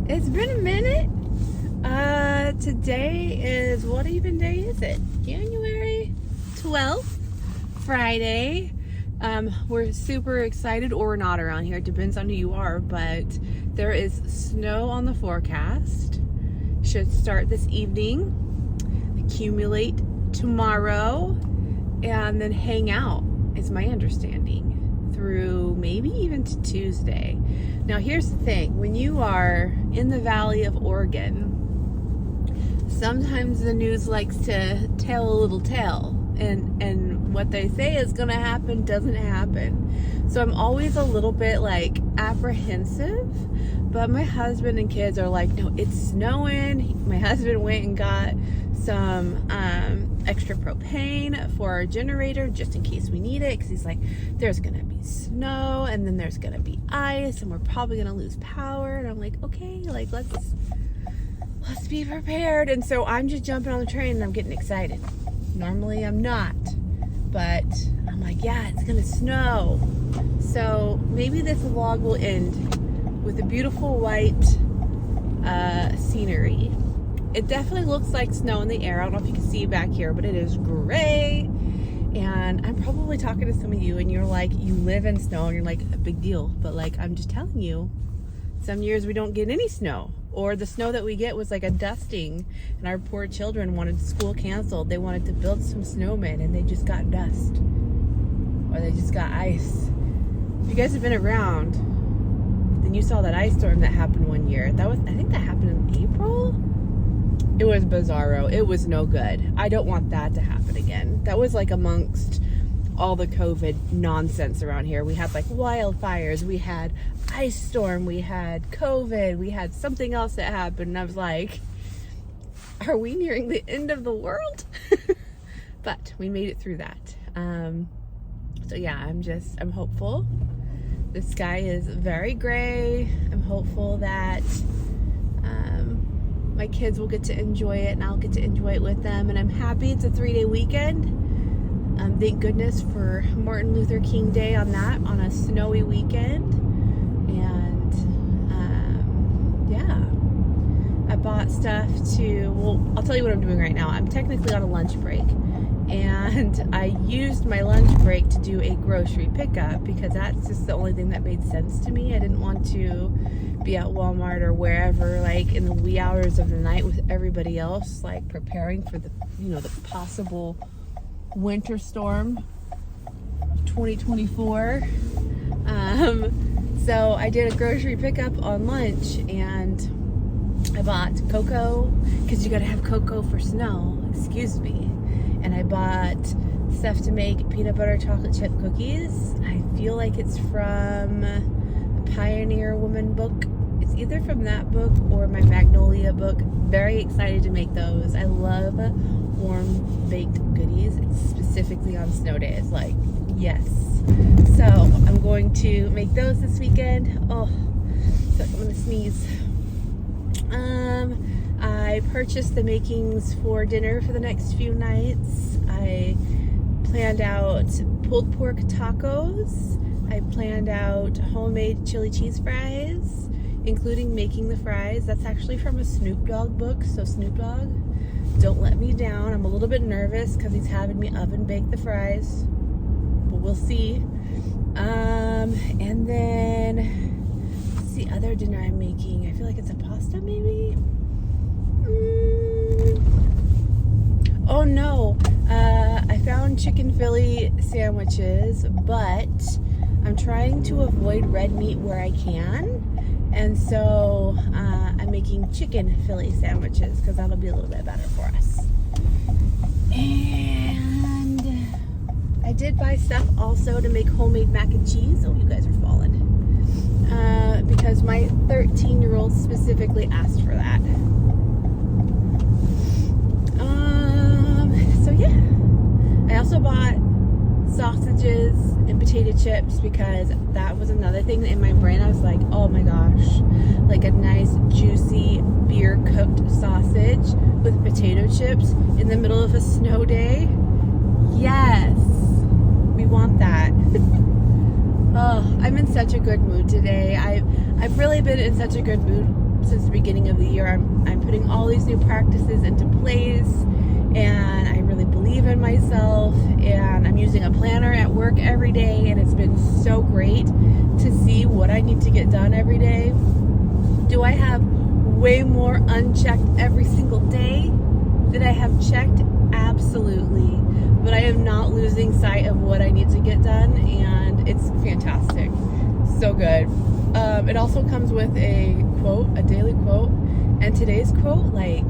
It's been a minute. Today is, what even day is it? January 12th, Friday. We're super excited, or we're not around here. It depends on who you are, but there is snow on the forecast. Should start this evening, accumulate tomorrow, and then hang out, is my understanding, through maybe even to Tuesday. Now here's the thing, when you are in the Valley of Oregon, sometimes the news likes to tell a little tale, and what they say is gonna happen doesn't happen. So I'm always a little bit like apprehensive, but my husband and kids are like, no, it's snowing. My husband went and got some extra propane for our generator just in case we need it, because he's like, there's gonna be snow and then there's gonna be ice and we're probably gonna lose power. And I'm like, okay, like let's be prepared. And so I'm just jumping on the train and I'm getting excited. Normally I'm not, but I'm like, yeah, it's gonna snow. So maybe this vlog will end with a beautiful white scenery. It definitely looks like snow in the air. I don't know if you can see back here, but it is gray. And I'm probably talking to some of you and you're like, you live in snow, and you're like, a big deal. But like, I'm just telling you, some years we don't get any snow, or the snow that we get was like a dusting, and our poor children wanted school canceled. They wanted to build some snowmen and they just got dust, or they just got ice. If you guys have been around, then you saw that ice storm that happened one year. That was, I think that happened in April. It was bizarro. It was no good. I don't want that to happen again. That was like amongst all the COVID nonsense around here. We had like wildfires, we had ice storm, we had COVID, we had something else that happened, and I was like, are we nearing the end of the world? But we made it through that. So yeah, I'm hopeful. The sky is very gray. I'm hopeful that my kids will get to enjoy it and I'll get to enjoy it with them. And I'm happy it's a 3-day weekend. Thank goodness for Martin Luther King Day on a snowy weekend. And yeah, I bought stuff I'll tell you what I'm doing right now. I'm technically on a lunch break, and I used my lunch break to do a grocery pickup because that's just the only thing that made sense to me. I didn't want to be at Walmart or wherever like in the wee hours of the night with everybody else, like preparing for the possible winter storm of 2024. So I did a grocery pickup on lunch, and I bought cocoa, because you gotta have cocoa for snow, excuse me. And I bought stuff to make peanut butter chocolate chip cookies. I feel like it's from the Pioneer Woman book. It's either from that book or my Magnolia book. Very excited to make those. I love warm baked goodies, specifically on snow days. Like, yes. So I'm going to make those this weekend. Oh, so I'm gonna sneeze. I purchased the makings for dinner for the next few nights. I planned out pulled pork tacos. I planned out homemade chili cheese fries, including making the fries. That's actually from a Snoop Dogg book. So Snoop Dogg, don't let me down. I'm a little bit nervous because he's having me oven bake the fries, but we'll see. And then what's the other dinner I'm making? I feel like it's a pasta maybe. Oh no, I found chicken Philly sandwiches, but I'm trying to avoid red meat where I can. And so I'm making chicken Philly sandwiches because that'll be a little bit better for us. And I did buy stuff also to make homemade mac and cheese. Oh, you guys are falling. Because my 13-year-old specifically asked for that. So yeah. I also bought sausages and potato chips because that was another thing in my brain. I was like, oh my gosh, like a nice juicy beer cooked sausage with potato chips in the middle of a snow day. Yes, we want that. Oh, I'm in such a good mood today. I've really been in such a good mood since the beginning of the year. I'm putting all these new practices into place, and I really believe in myself, and I'm using a planner at work every day, and it's been so great to see what I need to get done every day. Do I have way more unchecked every single day that I have checked? Absolutely. But I am not losing sight of what I need to get done, and it's fantastic. So good. It also comes with a quote, a daily quote, and today's quote like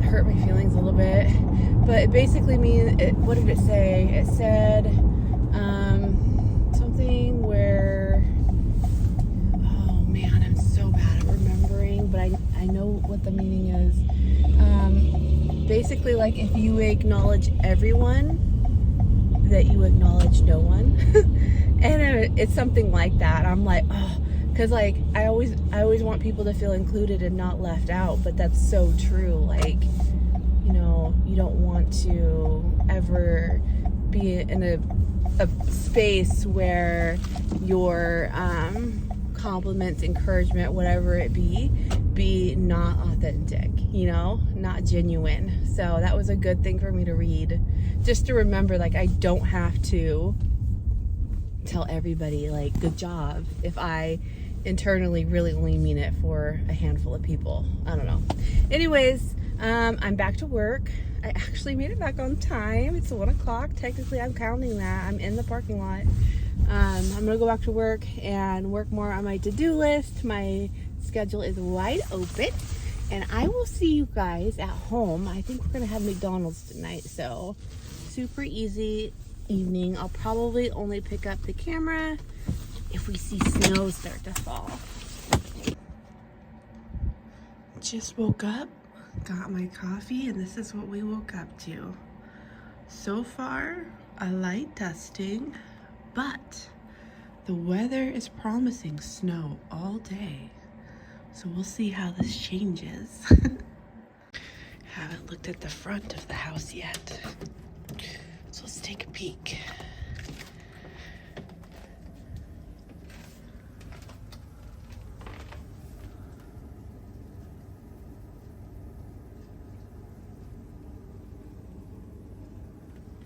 hurt my feelings a little bit, but it basically means, what did it say? It said something where, oh man, I'm so bad at remembering, but I know what the meaning is. Basically, like, if you acknowledge everyone, that you acknowledge no one. And it's something like that. I'm like, oh, because like I always want people to feel included and not left out, but that's so true. Like, you know, you don't want to ever be in a space where your compliments, encouragement, whatever it be not authentic, you know, not genuine. So that was a good thing for me to read, just to remember, like, I don't have to tell everybody like good job if I internally really only mean it for a handful of people. I don't know. Anyways, I'm back to work. I actually made it back on time. It's 1 o'clock. Technically, I'm counting that. I'm in the parking lot. I'm gonna go back to work and work more on my to-do list. My schedule is wide open, and I will see you guys at home. I think we're gonna have McDonald's tonight, so super easy evening. I'll probably only pick up the camera if we see snow start to fall. Just woke up, got my coffee, and this is what we woke up to. So far, a light dusting, but the weather is promising snow all day. So we'll see how this changes. Haven't looked at the front of the house yet. So let's take a peek.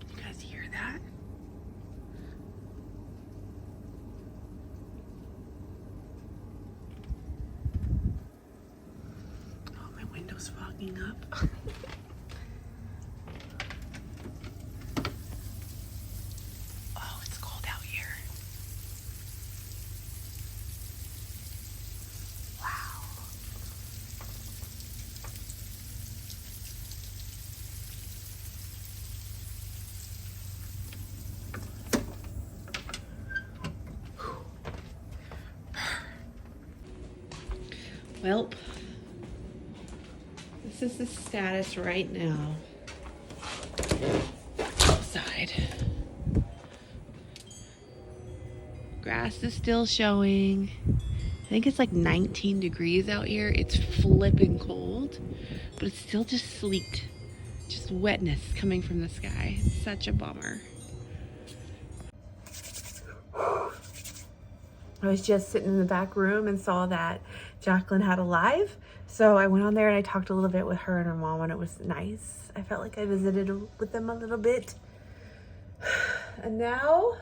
You guys hear that? Oh, my window's fogging up. Welp, this is the status right now. Outside. Grass is still showing. I think it's like 19 degrees out here. It's flipping cold, but it's still just sleet. Just wetness coming from the sky. It's such a bummer. I was just sitting in the back room and saw that Jacqueline had a live. So I went on there and I talked a little bit with her and her mom, and it was nice. I felt like I visited with them a little bit. And now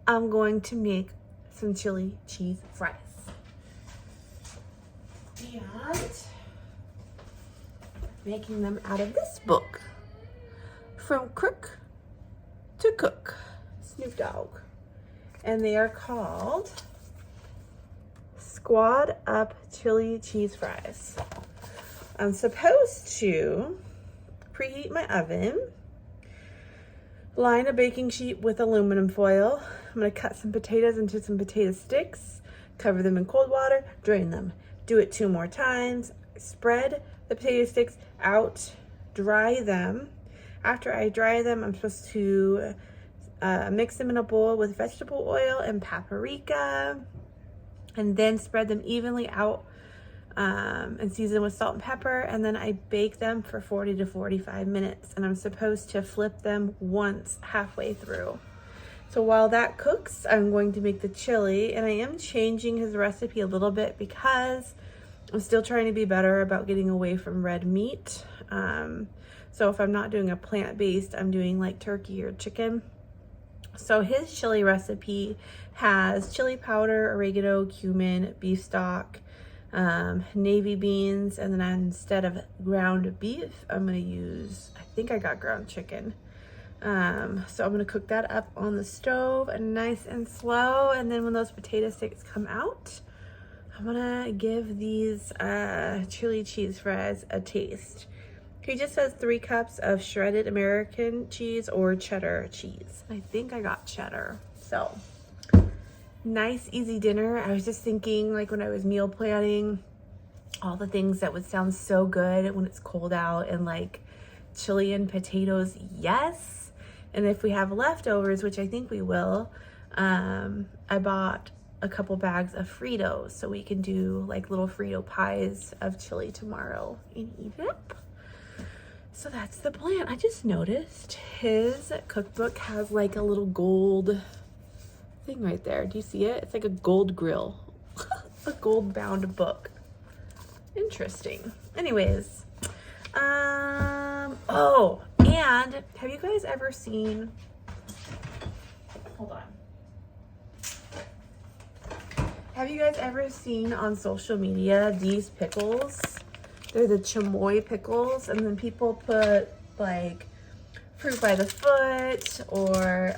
I'm going to make some chili cheese fries. And making them out of this book, From Crook to Cook, Snoop Dogg. And they are called Squad Up Chili Cheese Fries. I'm supposed to preheat my oven, line a baking sheet with aluminum foil. I'm gonna cut some potatoes into some potato sticks, cover them in cold water, drain them. Do it 2 more times, spread the potato sticks out, dry them. After I dry them, I'm supposed to mix them in a bowl with vegetable oil and paprika, and then spread them evenly out and season with salt and pepper, and then I bake them for 40 to 45 minutes, and I'm supposed to flip them once halfway through. So while that cooks, I'm going to make the chili, and I am changing his recipe a little bit because I'm still trying to be better about getting away from red meat. So if I'm not doing a plant-based, I'm doing like turkey or chicken. So his chili recipe has chili powder, oregano, cumin, beef stock, navy beans, and then instead of ground beef, I'm gonna use, I think I got ground chicken. So I'm gonna cook that up on the stove nice and slow, and then when those potato sticks come out, I'm gonna give these chili cheese fries a taste. He just says 3 cups of shredded American cheese or cheddar cheese. I think I got cheddar. So nice, easy dinner. I was just thinking, like, when I was meal planning, all the things that would sound so good when it's cold out, and like chili and potatoes, yes. And if we have leftovers, which I think we will, I bought a couple bags of Fritos so we can do like little Frito pies of chili tomorrow and eat it up. So that's the plan. I just noticed his cookbook has like a little gold thing right there. Do you see it? It's like a gold grill, a gold bound book. Interesting. Anyways, oh, and have you guys ever seen, hold on. Have you guys ever seen on social media these pickles? They're the chamoy pickles, and then people put like fruit by the foot or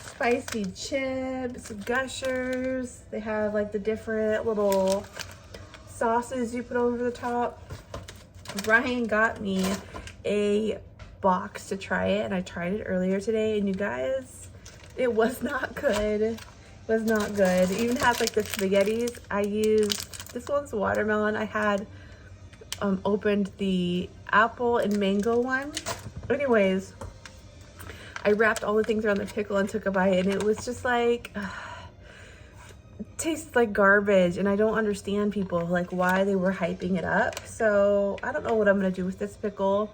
spicy chips, gushers. They have like the different little sauces you put over the top. Ryan got me a box to try it, and I tried it earlier today, and you guys, it was not good. It was not good. It even has like the spaghettis. I used, this one's watermelon. I had opened the apple and mango one. Anyways, I wrapped all the things around the pickle and took a bite, and it was just like, it tastes like garbage, and I don't understand people, like why they were hyping it up. So I don't know what I'm gonna do with this pickle.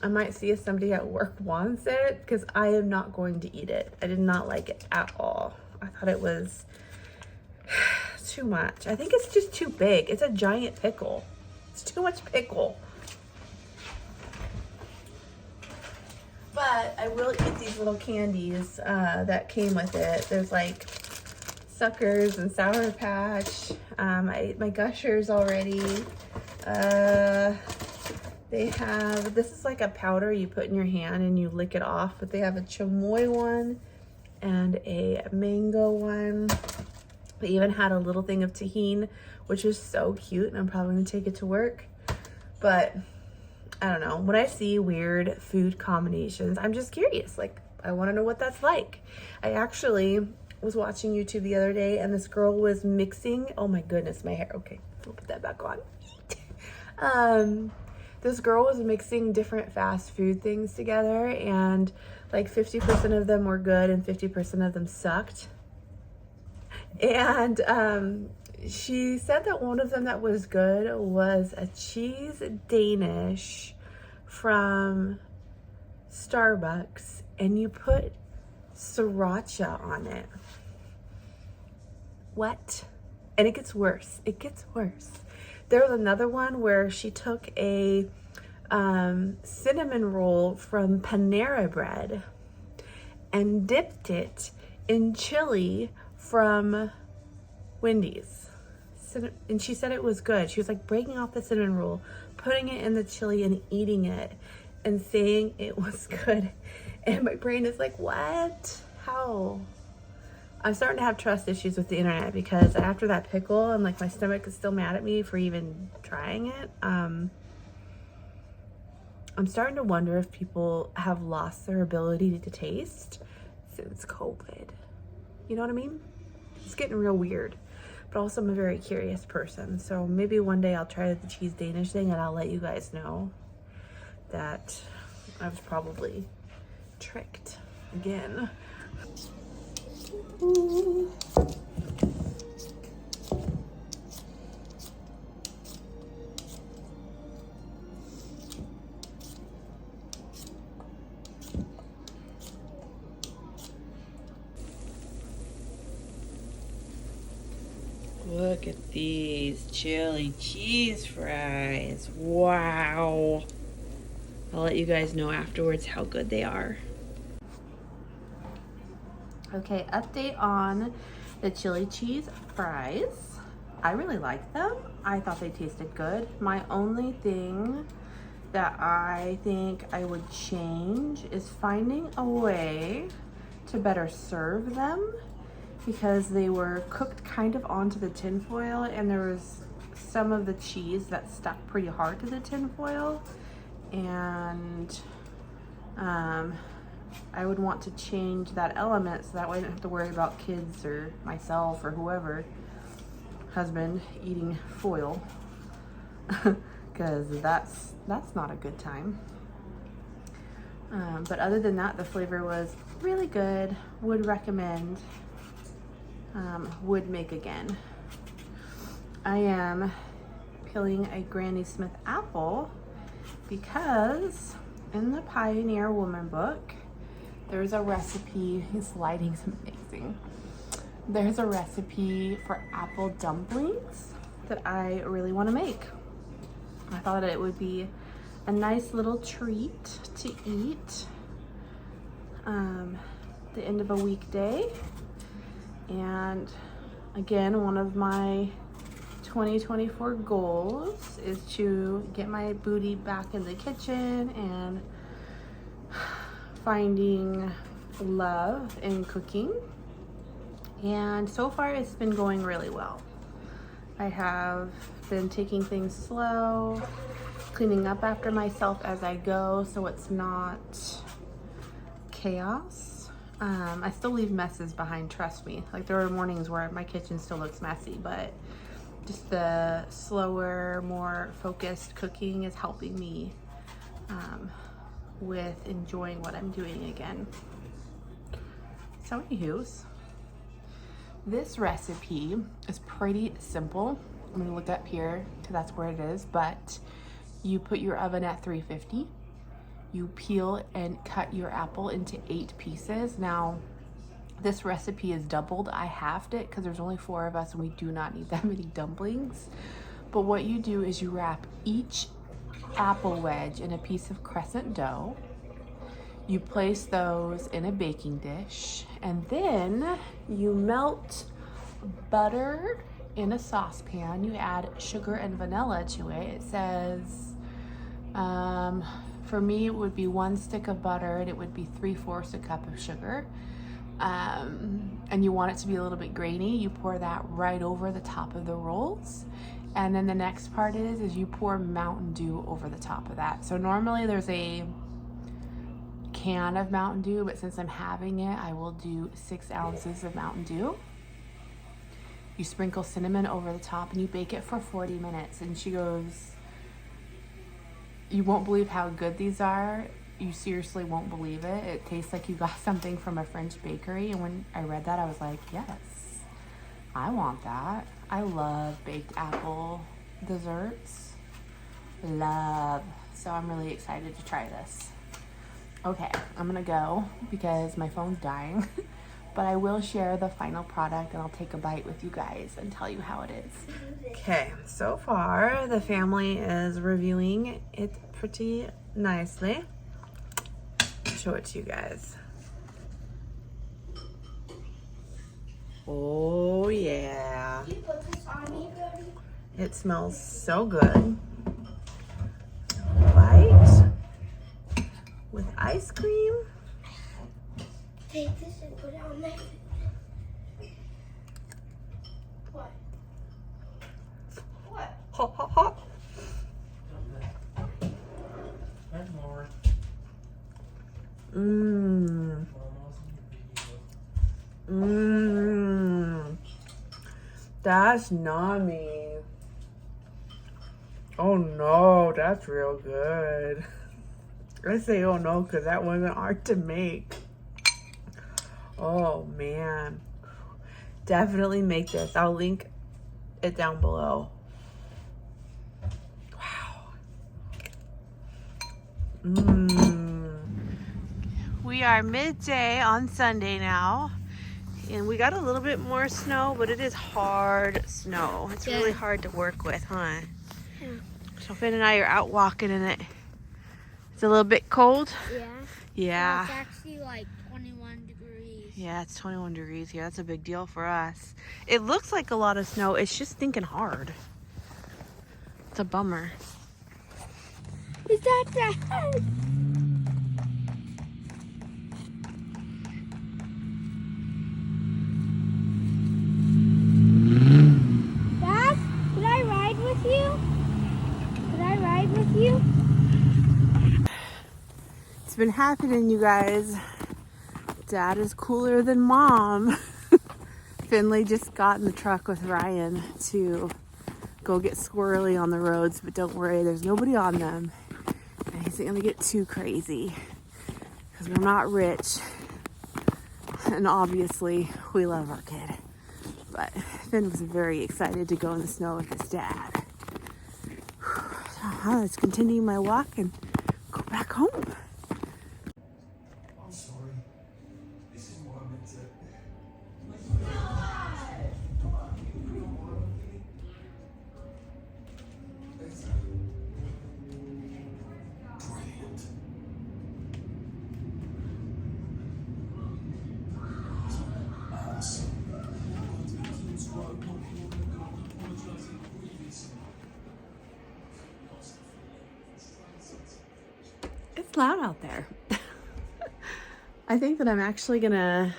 I might see if somebody at work wants it, because I am not going to eat it. I did not like it at all. I thought it was too much. I think it's just too big. It's a giant pickle. It's too much pickle. But I will eat these little candies that came with it. There's like Suckers and Sour Patch. I ate my Gushers already. They have, this is like a powder you put in your hand and you lick it off, but they have a chamoy one and a mango one. They even had a little thing of tahini, which is so cute, and I'm probably gonna take it to work. But I don't know, when I see weird food combinations, I'm just curious. Like, I wanna know what that's like. I actually was watching YouTube the other day, and this girl was mixing, oh my goodness, my hair, okay, I'll put that back on. This girl was mixing different fast food things together, and like 50% of them were good and 50% of them sucked. And she said that one of them that was good was a cheese Danish from Starbucks, and you put sriracha on it. What? And it gets worse. It gets worse. There was another one where she took a cinnamon roll from Panera Bread and dipped it in chili from Wendy's. And she said it was good. She was like breaking off the cinnamon roll, putting it in the chili and eating it and saying it was good. And my brain is like, what? How? I'm starting to have trust issues with the internet, because after that pickle, I'm like, my stomach is still mad at me for even trying it. I'm starting to wonder if people have lost their ability to taste since COVID. You know what I mean? It's getting real weird. But also, I'm a very curious person. So maybe one day I'll try the cheese Danish thing, and I'll let you guys know that I was probably tricked again. Ooh. Look at these chili cheese fries. Wow. I'll let you guys know afterwards how good they are. Okay, update on the chili cheese fries. I really like them. I thought they tasted good. My only thing that I think I would change is finding a way to better serve them, because they were cooked kind of onto the tin foil and there was some of the cheese that stuck pretty hard to the tin foil, and I would want to change that element so that way I don't have to worry about kids or myself or whoever, husband, eating foil, because that's not a good time. But other than that, the flavor was really good. Would recommend. Would make again. I am peeling a Granny Smith apple because in the Pioneer Woman book, there's a recipe. His lighting's amazing. There's a recipe for apple dumplings that I really want to make. I thought it would be a nice little treat to eat the end of a weekday. And again, one of my 2024 goals is to get my booty back in the kitchen and finding love in cooking. And so far it's been going really well. I have been taking things slow, cleaning up after myself as I go so it's not chaos. I still leave messes behind, trust me. Like, there are mornings where my kitchen still looks messy, but just the slower, more focused cooking is helping me with enjoying what I'm doing again. So anywho's, this recipe is pretty simple. I'm gonna look up here because that's where it is, but you put your oven at 350. You peel and cut your apple into 8 pieces. Now, this recipe is doubled. I halved it because there's only 4 of us and we do not need that many dumplings. But what you do is you wrap each apple wedge in a piece of crescent dough. You place those in a baking dish, and then you melt butter in a saucepan. You add sugar and vanilla to it. It says, for me, it would be 1 stick of butter and it would be 3/4 a cup of sugar. And you want it to be a little bit grainy. You pour that right over the top of the rolls. And then the next part is you pour Mountain Dew over the top of that. So normally there's a can of Mountain Dew, but since I'm having it, I will do 6 ounces of Mountain Dew. You sprinkle cinnamon over the top and you bake it for 40 minutes. And she goes, you won't believe how good these are. You seriously won't believe it. It tastes like you got something from a French bakery. And when I read that, I was like, yes, I want that. I love baked apple desserts. Love. So I'm really excited to try this. Okay, I'm gonna go because my phone's dying. But I will share the final product and I'll take a bite with you guys and tell you how it is. Okay, so far the family is reviewing it pretty nicely. I'll show it to you guys. Oh yeah. Can you put this on me, Daddy? It smells so good. Bite with ice cream. Take this and put it on there. What? What? Hot, hot, hot. Mmm. Mmm. That's yummy. Oh no, that's real good. I say oh no because that wasn't hard to make. Oh man. Definitely make this. I'll link it down below. Wow. We are midday on Sunday now, And we got a little bit more snow, but it is hard snow. It's really hard to work with, huh? Yeah. So Finn and I are out walking in it. It's a little bit cold. Yeah. Yeah. It's actually like 21 degrees. Yeah, it's 21 degrees here. That's a big deal for us. It looks like a lot of snow. It's just stinking hard. It's a bummer. Is that Dad? Dad, could I ride with you? Could I ride with you? It's been happening, you guys. Dad is cooler than Mom. Finley just got in the truck with Ryan to go get squirrely on the roads, but don't worry, there's nobody on them. And he's not gonna get too crazy because we're not rich. And obviously, we love our kid. But Finn was very excited to go in the snow with his dad. So let's continue my walk and go back home. I'm sorry. This is what I meant to. Brilliant. Awesome. It's loud out there. I think that I'm actually gonna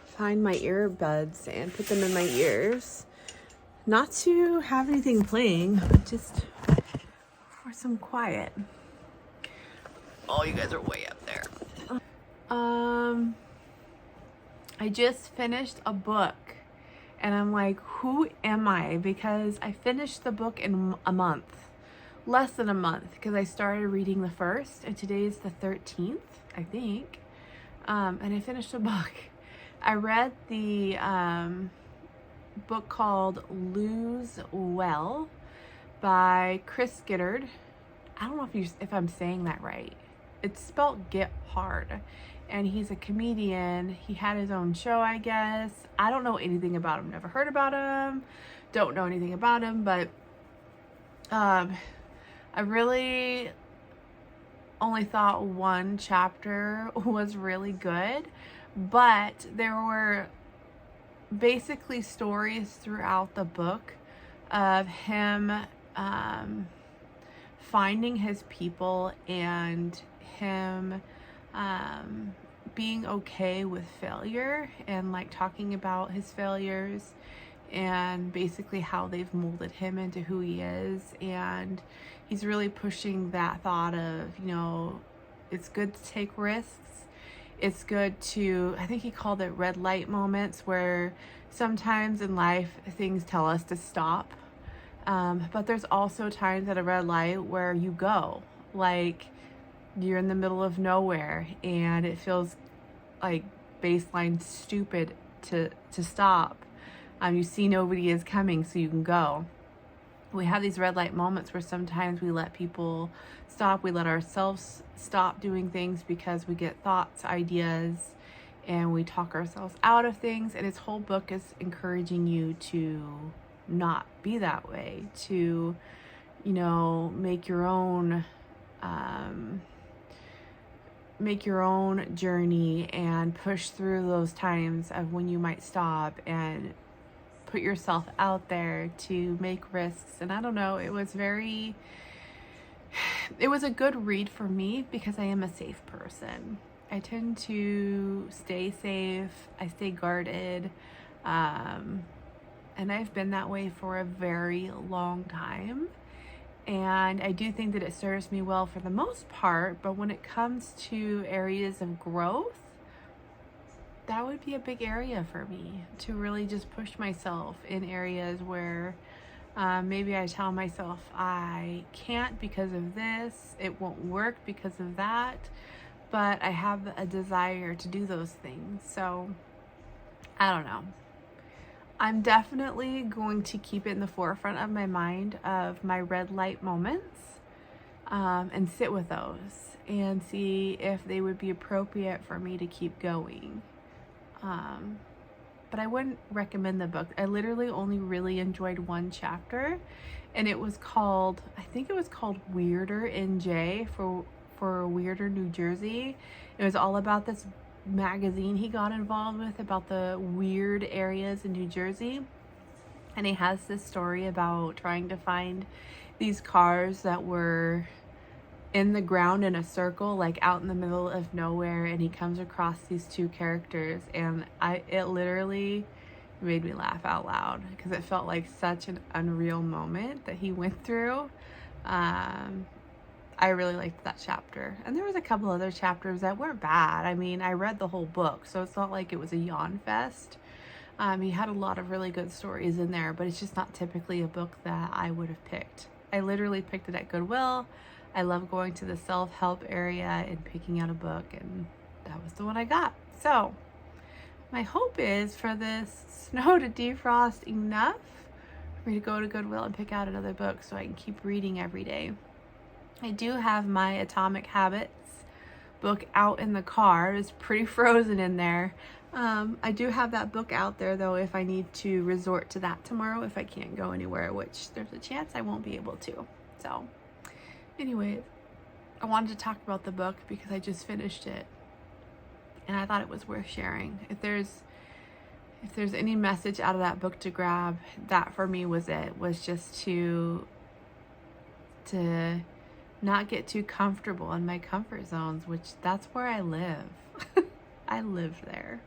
find my earbuds and put them in my ears. Not to have anything playing, but just for some quiet. Oh, you guys are way up there. I just finished a book and I'm like, who am I? Because I finished the book in a month. Less than a month, because I started reading the first and today is the 13th, I think. And I finished a book. I read the book called Lose Well by Chris Gittard. I don't know if I'm saying that right. It's spelled Get Hard. And he's a comedian. He had his own show, I guess. I don't know anything about him. Never heard about him. Don't know anything about him, but I really only thought one chapter was really good, but there were basically stories throughout the book of him finding his people and him being okay with failure and like talking about his failures and basically how they've molded him into who he is. And he's really pushing that thought of, you know, it's good to take risks. It's good to, I think he called it red light moments, where sometimes in life things tell us to stop. But there's also times at a red light where you go, like you're in the middle of nowhere and it feels like baseline stupid to stop. You see nobody is coming, so you can go. We have these red light moments where sometimes we let people stop. We let ourselves stop doing things because we get thoughts, ideas, and we talk ourselves out of things. And his whole book is encouraging you to not be that way, to, you know, make your own journey and push through those times of when you might stop and put yourself out there to make risks. And I don't know, it was a good read for me because I am a safe person. I tend to stay safe. I stay guarded. And I've been that way for a very long time. And I do think that it serves me well for the most part, but when it comes to areas of growth, that would be a big area for me to really just push myself in areas where maybe I tell myself I can't because of this, it won't work because of that, but I have a desire to do those things. So I don't know. I'm definitely going to keep it in the forefront of my mind of my red light moments and sit with those and see if they would be appropriate for me to keep going. but I wouldn't recommend the book. I literally only really enjoyed one chapter, and it was called, I think it was called Weirder NJ for Weirder New Jersey. It was all about this magazine he got involved with about the weird areas in New Jersey. And he has this story about trying to find these cars that were in the ground in a circle, like out in the middle of nowhere, and he comes across these two characters, and it literally made me laugh out loud because it felt like such an unreal moment that he went through. I really liked that chapter, and there was a couple other chapters that weren't bad. I mean, I read the whole book, so it's not like it was a yawn fest. He had a lot of really good stories in there, but it's just not typically a book that I would have picked. I literally picked it at Goodwill. I love going to the self-help area and picking out a book, and that was the one I got. So my hope is for this snow to defrost enough for me to go to Goodwill and pick out another book so I can keep reading every day. I do have my Atomic Habits book out in the car. It's pretty frozen in there. I do have that book out there though if I need to resort to that tomorrow if I can't go anywhere, which there's a chance I won't be able to. So anyway, I wanted to talk about the book because I just finished it and I thought it was worth sharing. If there's any message out of that book to grab, that for me was it, was just to not get too comfortable in my comfort zones, which that's where I live. I live there.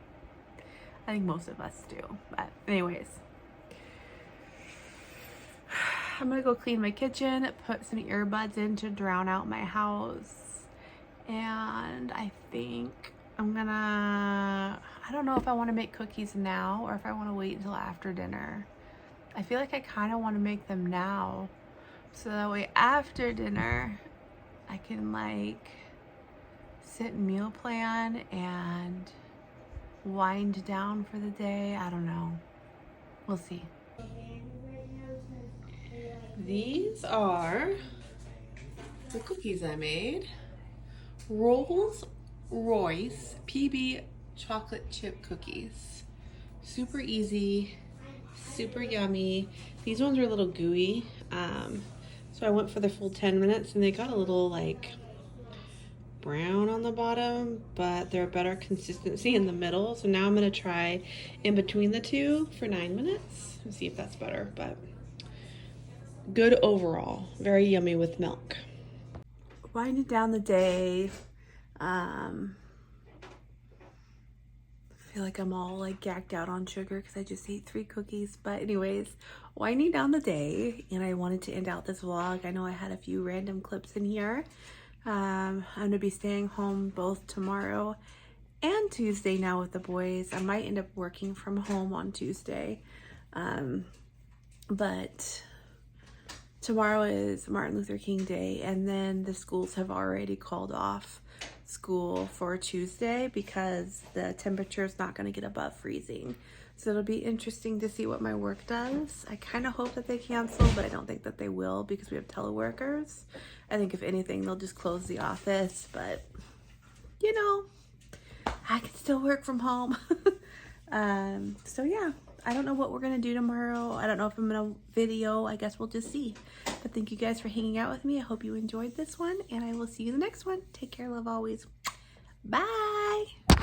I think most of us do, but anyways, I'm gonna go clean my kitchen, put some earbuds in to drown out my house, and I think I'm gonna, I don't know if I want to make cookies now or if I want to wait until after dinner. I feel like I kind of want to make them now, so that way after dinner I can like sit and meal plan and wind down for the day. I don't know. We'll see. These are the cookies I made. Rolls Royce PB chocolate chip cookies. Super easy, super yummy. These ones are a little gooey. So I went for the full 10 minutes and they got a little like brown on the bottom, but they're a better consistency in the middle. So now I'm gonna try in between the two for 9 minutes and see if that's better, but good overall. Very yummy with milk. Winding down the day. I feel like I'm all like gagged out on sugar because I just ate 3 cookies, but anyways, winding down the day, and I wanted to end out this vlog. I know I had a few random clips in here. I'm gonna be staying home both tomorrow and Tuesday now with the boys. I might end up working from home on Tuesday, but tomorrow is Martin Luther King Day, and then the schools have already called off school for Tuesday because the temperature is not going to get above freezing. So it'll be interesting to see what my work does. I kind of hope that they cancel, but I don't think that they will because we have teleworkers. I think if anything, they'll just close the office, but you know, I can still work from home. So yeah, I don't know what we're gonna do tomorrow. I don't know if I'm gonna video. I guess we'll just see. But thank you guys for hanging out with me. I hope you enjoyed this one, and I will see you in the next one. Take care, love always. Bye.